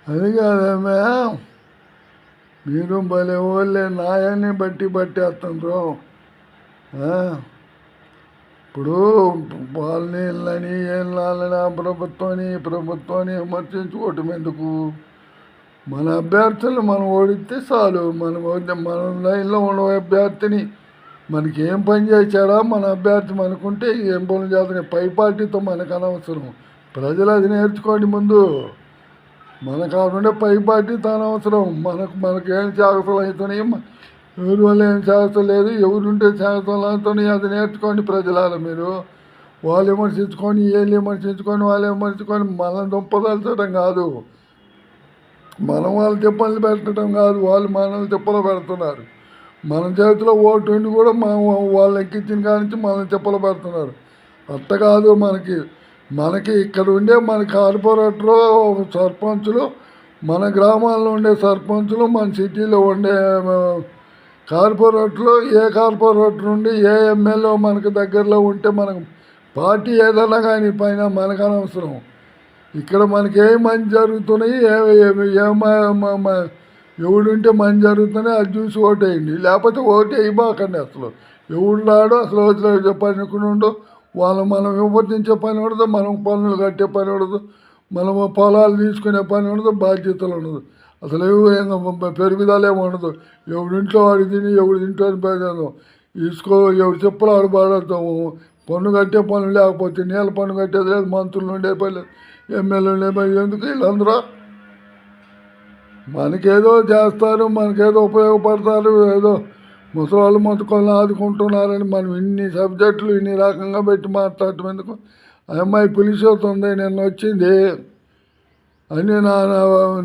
అది కాదమ్మా, మీరు భలే వాళ్ళే నాయాన్ని బట్టి పట్టేస్తుండ్రు. ఇప్పుడు వాళ్ళని వీళ్ళని వీళ్ళని ప్రభుత్వాన్ని విమర్శించుకోవటం ఎందుకు? మన అభ్యర్థులు మనం ఓడిస్తే చాలు. మన లైన్లో ఉన్న అభ్యర్థిని మనకి ఏం పని చేశాడా మన అభ్యర్థి మనకుంటే ఏం పనులు చేస్తున్నాయి. పై పార్టీతో మనకు అనవసరం. ప్రజలు అది నేర్చుకోండి ముందు. మనకు కాకుండా పై పార్టీతో అనవసరం. మనకేం శాఖలు అవుతున్నాయి, ఎవరి వల్ల ఏం శాఖ లేదు, ఎవరుంటే శాఖలు అవుతున్నాయి అది నేర్చుకోండి ప్రజలారా. మీరు వాళ్ళు విమర్శించుకొని వాళ్ళు విమర్శించుకొని మనల్ని దుంపదలచడం కాదు, మనం వాళ్ళు తిప్పలు పెట్టడం కాదు, వాళ్ళు మనల్ని తిప్పలు పెడుతున్నారు. మన చేతిలో ఓటు ఉండి కూడా వాళ్ళు ఎక్కించిన కానించి మనల్ని తిప్పలు పెడుతున్నారు. అట్ట కాదు. మనకి ఇక్కడ ఉండే మన కార్పొరేటరు సర్పంచులు, మన గ్రామాల్లో ఉండే సర్పంచులు, మన సిటీలో ఉండే కార్పొరేటర్లు, ఏ కార్పొరేటర్ నుండి ఏ ఎమ్మెల్యే మనకు దగ్గరలో ఉంటే మనకు పార్టీ ఏదన్నా కానీ పైన మనకు అనవసరం. ఇక్కడ మనకి ఏ మంచి జరుగుతున్నాయి, ఎవడుంటే మంచి జరుగుతున్నాయి అది చూసి ఓటేయండి. లేకపోతే ఓటు వేయబాకండి. అసలు ఎవడు రాడో అసలు వచ్చి పని ఉండో, మనం విమర్శించే పని ఉండదు, మనం పనులు కట్టే పని ఉండదు, మనం పొలాలు తీసుకునే పని ఉండదు, బాధ్యతలు ఉండదు. అసలు పెరుగుదల ఏమి ఉండదు. ఎవడింట్లో వాడి తిని ఎవడింట్లో పెడతాము, ఎవరు చెప్పులు ఆడు పాడతాము. పన్ను కట్టే పనులు లేకపోతే నీళ్ళ పన్ను కట్టేది లేదు, మంత్రులు ఉండే పని లేదు, ఎమ్మెల్యేలు ఉండే పని. ఎందుకు వీళ్ళందరూ మనకేదో చేస్తారు, మనకేదో ఉపయోగపడతారు, ఏదో ముసలాళ్ళు మొత్తుకొని ఆదుకుంటున్నారని మనం ఇన్ని సబ్జెక్టులు ఇన్ని రకంగా పెట్టి మాట్లాడటం ఎందుకు? అమ్మాయి పులిసవుతుంది నిన్న వచ్చింది అని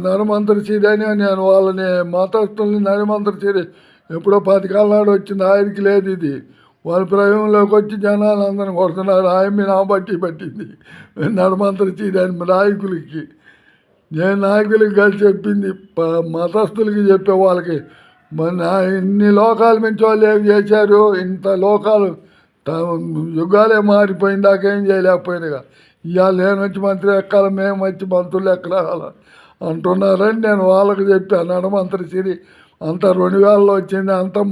నరమంతరిచిదని నేను వాళ్ళని మతస్థుల్ని నరమంతరిచి ఎప్పుడో 10 కాలం నాడు వచ్చింది. ఆయనకి లేదు ఇది. వాళ్ళ ప్రయోగంలోకి వచ్చి జనాలు అందరిని కొడుతున్నారు. ఆయమ్మి నా బట్టి పట్టింది నరమంతరిచిదని నాయకులకి. నేను నాయకులకి కలిసి చెప్పింది మతస్థులకి చెప్పే వాళ్ళకి. ఇన్ని లోకాల నుంచి వాళ్ళు ఏం చేశారు? ఇంత లోకాలు యుగాలే మారిపోయింది, దాకేం చేయలేకపోయినాగా. ఇవాళ నేను వచ్చి మంత్రి ఎక్కాలి, మేము వచ్చి మంత్రులు ఎక్కడాలి అంటున్నారని నేను వాళ్ళకి చెప్పాను. నడమంతరిచిరి అంతా 2000లో వచ్చింది, అంతా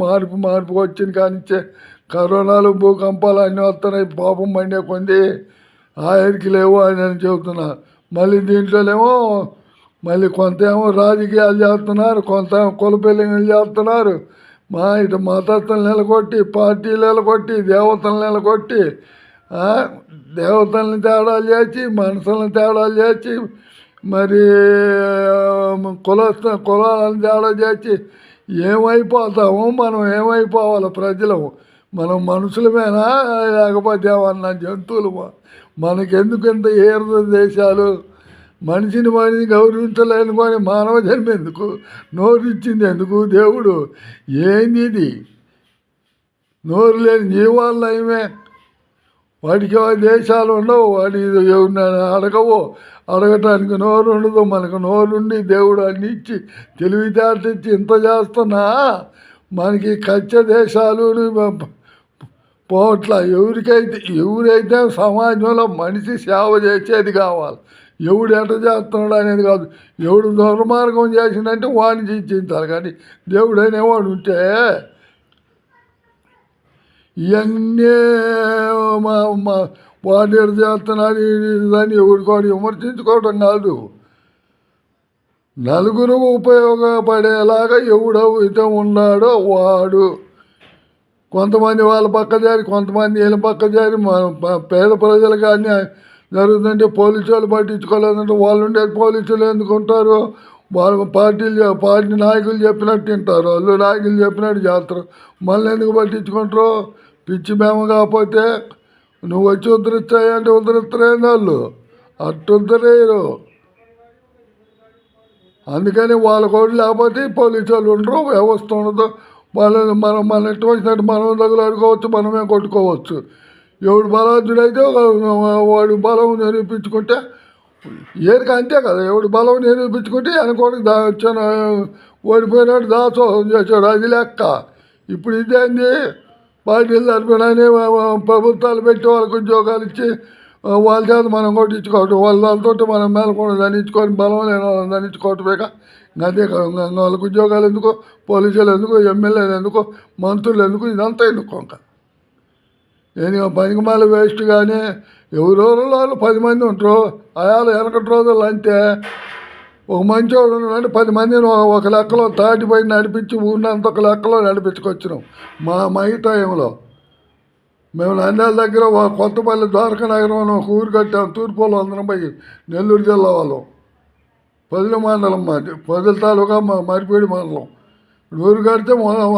మార్పు వచ్చింది. కానిచ్చే కరోనాలు భూకంపాలు అన్నీ వస్తున్నాయి, పాపం మండే కొంది ఆయనకి లేవు అని నేను చెబుతున్నా. మళ్ళీ దీంట్లోనేమో కొంత ఏమో రాజకీయాలు చేస్తున్నారు, కొంత కుల పెళ్ళిళ్ళు చేస్తున్నారు. ఇటు మతస్థులు నిలగొట్టి, పార్టీలు నిలగొట్టి, దేవతలను నిలగొట్టి, దేవతల్ని తేడాలు చేసి, మనుషులను తేడాలు చేసి, మరి కులాలను తేడా చేసి ఏమైపోతాము? మనం ఏమైపోవాలి? ప్రజలు మనం మనుషులమేనా లేకపోతే ఏమన్నా జంతువులు? మనకెందుకు ఇంత ఏరు దేశాలు? మనిషిని గౌరవించలేనుకొని మానవ జన్మ ఎందుకు? నోరిచ్చింది ఎందుకు దేవుడు? ఏంది ఇది? నోరు లేని జీవాలు నయమే. వాడికి దేశాలు ఉండవు, వాడి ఎవరిని అడగటానికి నోరు ఉండదు. మనకు నోరుండి దేవుడు అన్ని ఇచ్చి తెలివితేట ఇచ్చి ఇంత చేస్తున్నా మనకి కచ్చ దేశాలు పోట్ల. ఎవరైతే సమాజంలో మనిషి సేవ చేసేది కావాలి, ఎవడు ఎట చేస్తున్నాడు అనేది కాదు. ఎవడు దుర్మార్గం చేసిందంటే వాడిని శిక్షించాలి. కానీ దేవుడు అనేవాడు ఉంటే ఇవన్నీ వాడు ఎటు చేస్తున్నాడు దాన్ని ఎవరికోడు విమర్శించుకోవటం కాదు. నలుగురు ఉపయోగపడేలాగా ఎవడైతే ఉన్నాడో వాడు. కొంతమంది వాళ్ళ పక్క జారి, కొంతమంది వీళ్ళ పక్క జారి పేద ప్రజలు కానీ జరుగుతుందంటే పోలీసు వాళ్ళు పట్టించుకోలేదంటే వాళ్ళు ఉండే పోలీసులు ఎందుకుంటారు? వాళ్ళు పార్టీ నాయకులు చెప్పినట్టు తింటారు, వాళ్ళు నాయకులు చెప్పినట్టు చేస్తారు. మళ్ళీ ఎందుకు పట్టించుకుంటారు? పిచ్చి మేమ కాకపోతే నువ్వు వచ్చి ఉద్ధరిస్తాయంటే ఉద్ధరిస్తారేంది? వాళ్ళు అట్టు ఉద్ధరేయరు. అందుకని వాళ్ళ కోడి లేకపోతే పోలీసు వాళ్ళు ఉండరు, వ్యవస్థ ఉండదు. మన ఎట్టు వచ్చినట్టు మనం తగులాడుకోవచ్చు, మనమే కొట్టుకోవచ్చు. ఎవడు బలవంతుడైతే వాడు బలం నిరూపించుకుంటే ఏరికి అంతే కదా. ఎవడు బలం నిరూపించుకుంటే వెనకోడికి ఓడిపోయినాడు దాసోహం చేశాడు, అది లెక్క. ఇప్పుడు ఇదేంది? పార్టీలు తరపునని ప్రభుత్వాలు పెట్టి వాళ్ళకి ఉద్యోగాలు ఇచ్చి వాళ్ళ చేత మనం కొట్టించుకోవటం వాళ్ళతో మనం మేలకుండా దండించుకొని బలం లేని వాళ్ళని దండించుకోవటమేక అదే వాళ్ళకి ఉద్యోగాలు ఎందుకు, పోలీసులు ఎందుకు, ఎమ్మెల్యేలు ఎందుకు, మంత్రులు ఎందుకు, ఇదంతా ఎందుకు ఇంకా పనికి మళ్ళీ వేస్ట్. కానీ ఎవరెవరు 10 మంది ఉంటారు. అయాలు వెనకటి రోజుల్లో అంతే ఒక మంచోడు ఉన్నాడు 10 మందిని ఒక లెక్కలో తాటిపై నడిపించి ఊరినంత ఒక లెక్కలో నడిపించుకొచ్చినాం మా ఈ టైంలో. మేము నంద్యాల దగ్గర కొత్తపల్లి ద్వారకా నగరం అని ఒక ఊరు కట్టాము. తూర్పులో అందరం పోయి నెల్లూరు జిల్లా వాళ్ళం. పొదిలి మండలం మాది, పొదిలి తాలూకా మరిపేడి మండలం. ఊరు కడితే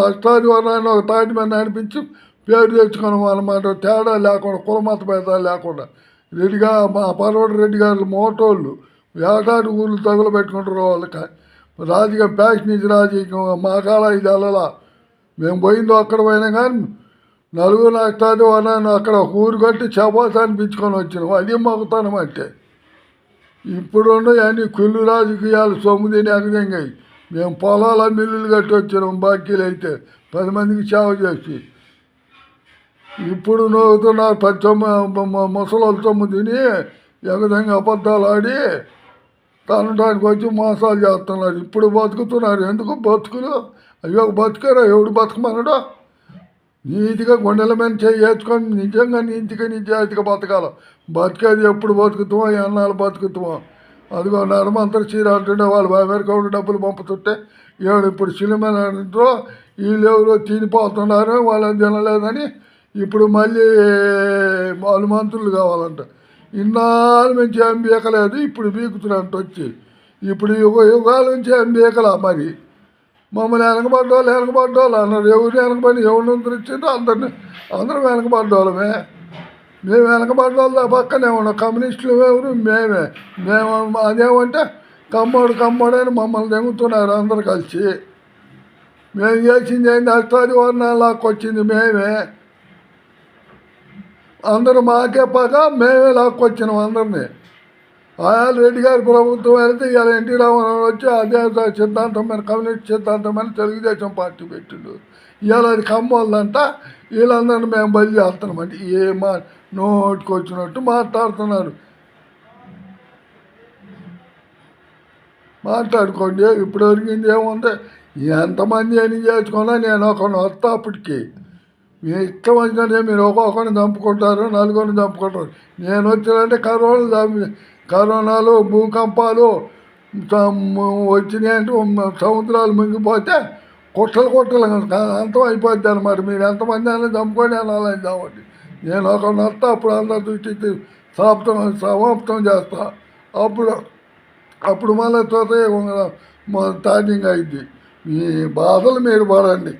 అష్టాదివారాన్ని ఒక తాటి మీద నడిపించి పేరు తెచ్చుకున్నాం అన్నమాట. తేడా లేకుండా కులమత భేదాలు లేకుండా రెడ్డిగా మా పర్వటి రెడ్డి గారు మోటోళ్ళు ఏటాటి ఊళ్ళు తగులు పెట్టుకుంటారు వాళ్ళకి. రాజకీయ ప్యాషనేజ్ రాజకీయం మా కాల ఇది అలా మేము పోయిందో అక్కడ పోయినా కానీ నలుగురు అష్టాదివారాన్ని అక్కడ ఒక ఊరు కట్టి చపాత అనిపించుకొని వచ్చినాం. అది మొగతనం అంటే. ఇప్పుడున్న అన్ని కుళ్ళు రాజకీయాలు సొమ్ము తిని ఎగదంగాయి. మేము పొలాల మిల్లులు కట్టి వచ్చినాం బాకీలు అయితే 10 మందికి సేవ చేసి. ఇప్పుడు నవ్వుతున్నారు 10 ముసలోళ్ళ సొమ్ము తిని ఎగదంగా అబద్ధాలు ఆడి తనడానికి వచ్చి మోసాలు చేస్తున్నారు. ఇప్పుడు బతుకుతున్నారు. ఎందుకు బతుకులు? అయ్యో బతుకారా? ఎవడు బతకమన్నాడు? నీతిగా గుండెల మీద చేసుకొని నిజంగా నీతిగా నిజాయితీగా బతకాలి. బతికేది ఎప్పుడు బతుకుతామో ఎన్నాళ్ళు బతుకుతామో. అదిగో నడమంతరం చీర అంటుంటే వాళ్ళు అమెరికా డబ్బులు పంపుతుంటే ఇప్పుడు సినిమాలో వీళ్ళు ఎవరో తినిపోతున్నారు వాళ్ళని తినలేదని ఇప్పుడు మళ్ళీ వాళ్ళు మంత్రులు కావాలంట. ఇన్నాళ్ళు నుంచి ఏం బీకలేదు, ఇప్పుడు బీకుతున్నట్టు వచ్చి. ఇప్పుడు యుగాల నుంచి ఏం బీకలా. మరి మమ్మల్ని వెనకబడ్డోళ్ళు అన్నారు. ఎవరు వెనకబడి ఎవరిని ఉద్ధరించిందో అందరం వెనకబడ్డోళ్ళమే. మేము వెనకబడ్డోళ్ళ పక్కనే ఉన్నాం. కమ్యూనిస్టులు ఎవరు? మేము అదేమంటే కమ్మోడు అని మమ్మల్ని దెంగుతున్నారు అందరు కలిసి. మేము చేసింది ఏంటి? అష్టాదివారాలు లాక్కొచ్చింది మేమే. అందరూ మాకే పగ, మేమే లాక్కొచ్చినాం అందరినీ. ఆయాలు రెడ్డి గారి ప్రభుత్వం వెళ్తే ఇవాళ ఎన్టీ రామారావు వచ్చి అదే సిద్ధాంతం మీద కమ్యూనిస్ట్ సిద్ధాంతం మీద తెలుగుదేశం పార్టీ పెట్టిండు. ఇవాళ అది కమ్మోళ్ళంట. వీళ్ళందరినీ మేము బలి చేస్తున్నామంటే నోటికి వచ్చినట్టు మాట్లాడుతున్నారు. మాట్లాడుకోండి. ఇప్పుడు ఒరిగింది ఏముంది? ఎంతమంది అని చేసుకున్నా నేను ఒకరిని వస్తా. అప్పటికి మీ ఇష్టం వచ్చినట్టే మీరు ఒక్కొక్కరిని చంపుకుంటారు, నలుగురిని చంపుకుంటారు. నేను వచ్చినంటే కరోనాలు భూకంపాలు వచ్చినాయంటే సముద్రాలు మునిగిపోతే కుట్టలు అంతం అయిపోద్ది అనమాట. మీరు ఎంతమంది అయినా చంపుకొని వెళ్ళాలని కాబట్టి నేను ఒక నత్త అప్పుడు అందరి దృష్టికి సమాప్తం చేస్తా. అప్పుడు మళ్ళీ స్టార్టింగ్ అయింది. మీ బాధలు మీరు పడండి.